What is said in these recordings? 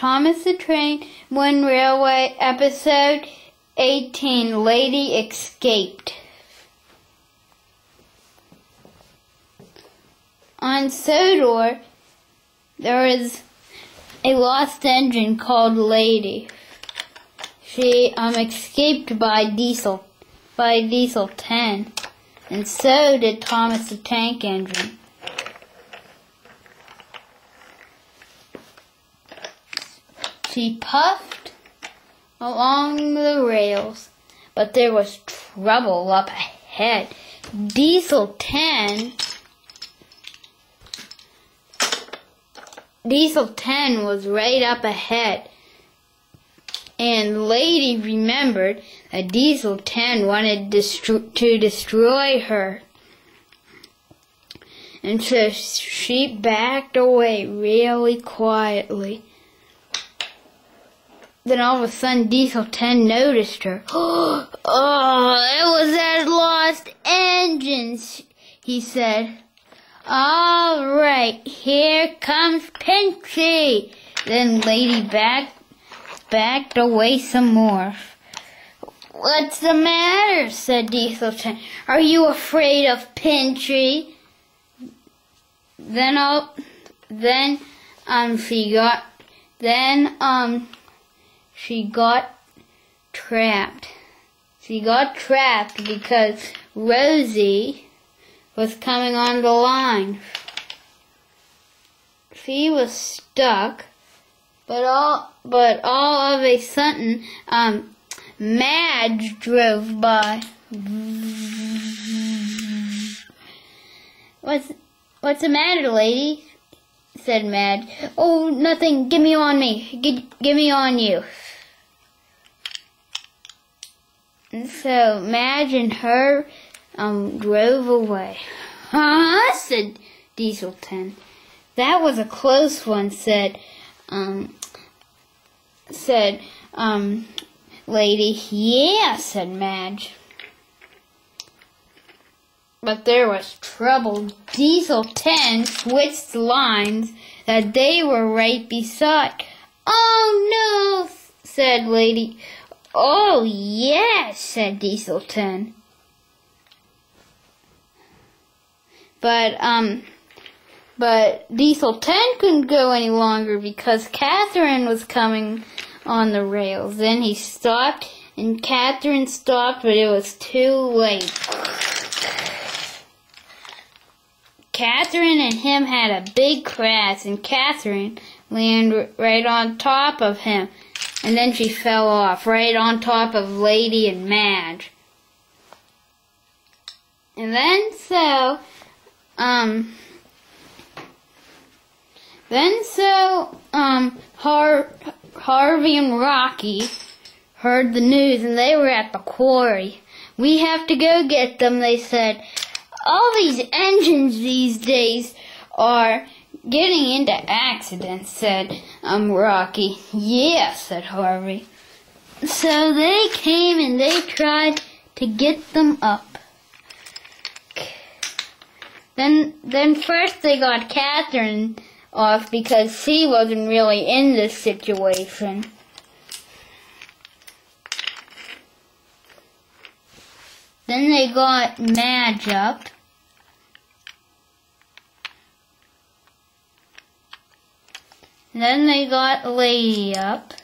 Thomas the Train Railway, Episode 18, Lady Escaped. On Sodor, there is a lost engine called Lady. She escaped by Diesel 10, and so did Thomas the Tank Engine. She puffed along the rails, but there was trouble up ahead. Diesel 10 was right up ahead, and Lady remembered that Diesel 10 wanted to destroy her, and so she backed away really quietly. Then all of a sudden, Diesel 10 noticed her. Oh, it was that lost engine, he said. All right, here comes Pinchy. Then Lady backed away some more. What's the matter? Said Diesel 10. Are you afraid of Pinchy? She got trapped. She got trapped because Rosie was coming on the line. She was stuck, but all of a sudden, Madge drove by. What's the matter, lady? Said Madge. Oh, nothing. Give me on me. Give me on you. And so Madge and her drove away. Huh? Said Diesel 10. That was a close one, said Lady. Yeah, said Madge. But there was trouble. Diesel 10 switched lines that they were right beside. Oh no, said Lady. Oh yes, said Diesel 10. But Diesel 10 couldn't go any longer because Catherine was coming on the rails. Then he stopped, and Catherine stopped, but it was too late. Catherine and him had a big crash, and Catherine landed right on top of him. And then she fell off, right on top of Lady and Madge. And then Harvey and Rocky heard the news, and they were at the quarry. We have to go get them, they said. All these engines these days are getting into accidents, said Rocky. Yeah, said Harvey. So they came and they tried to get them up. Then first they got Catherine off because she wasn't really in this situation. Then they got Madge up. Then they got Lady up.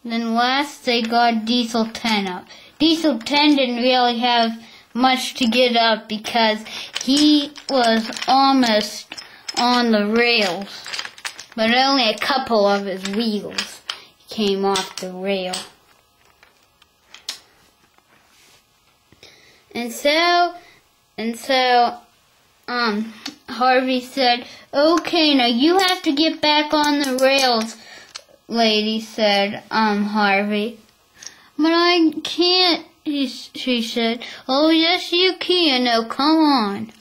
Then last they got Diesel 10 up. Diesel 10 didn't really have much to get up because he was almost on the rails, but only a couple of his wheels came off the rail. And so Harvey said, okay, now you have to get back on the rails, Lady, said Harvey. But I can't, she said. Oh, yes, you can. Now, come on.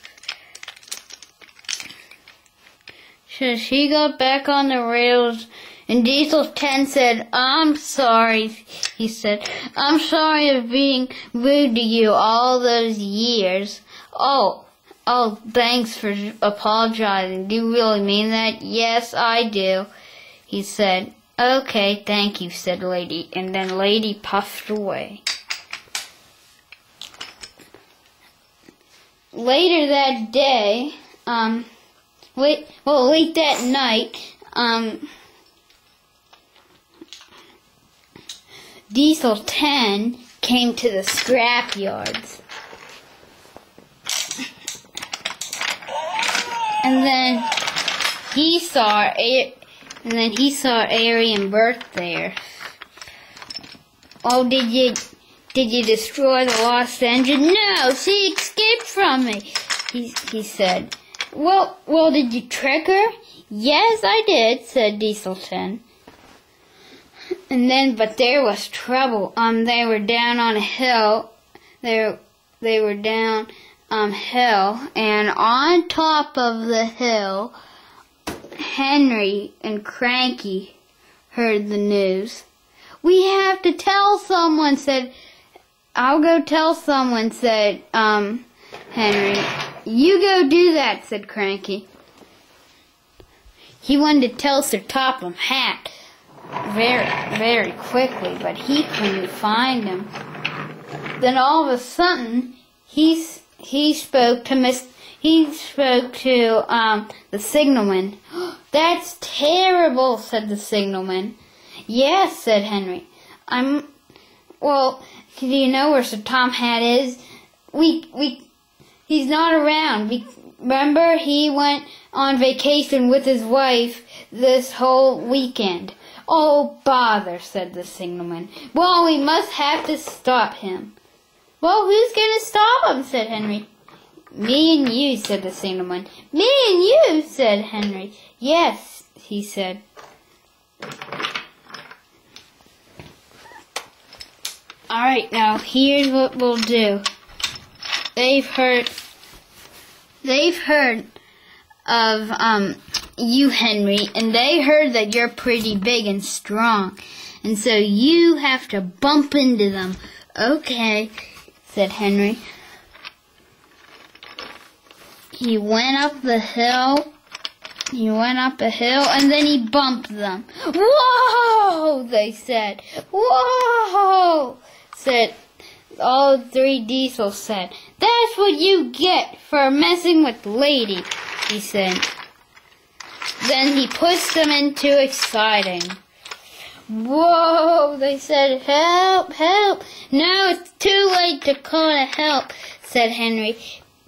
So she got back on the rails, and Diesel 10 said, I'm sorry, he said. I'm sorry for being rude to you all those years. Oh, Oh, thanks for apologizing. Do you really mean that? Yes, I do, he said. Okay, thank you, said Lady, and then Lady puffed away. Later that day, late that night, Diesel 10 came to the scrap yards. And then he saw Ari and Bert there. Oh, did you destroy the lost engine? No, she escaped from me, he said. Well, did you trick her? Yes, I did, said Diesel 10. And then, but there was trouble. They were down on a hill. They were down hill, and on top of the hill, Henry and Cranky heard the news. We have to tell someone, said. I'll go tell someone, said Henry. You go do that, said Cranky. He wanted to tell Sir Topham Hatt very, very quickly, but he couldn't find him. Then all of a sudden, he spoke to the signalman. That's terrible, said the signalman. Yes, said Henry. Well, do you know where Sir Tom Hatt is? He's not around. Remember, he went on vacation with his wife this whole weekend. Oh, bother, said the signalman. Well, we must have to stop him. Well, who's going to stop him, said Henry. Me and you, said the signalman. Me and you, said Henry. Yes, he said. Alright, now here's what we'll do. They've heard of you, Henry, and they heard that you're pretty big and strong. And so you have to bump into them. Okay, said Henry. He went up the hill. And then he bumped them. Whoa! They said. Whoa! Said all three Diesels said. That's what you get for messing with Lady, he said. Then he pushed them into exciting. Whoa! They said, help, help. No, it's too late to call to help, said Henry.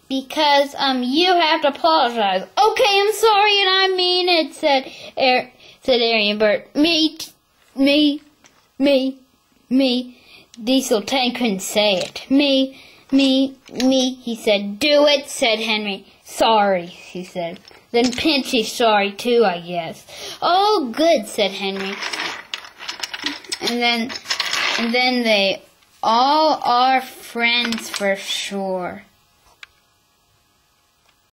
Because, you have to apologize. Okay, I'm sorry and I mean it, said Ari and Bert. Me. Diesel 10 couldn't say it. Me, he said. Do it, said Henry. Sorry, he said. Then Pinchy's sorry too, I guess. Oh, good, said Henry. And then they all are friends for sure.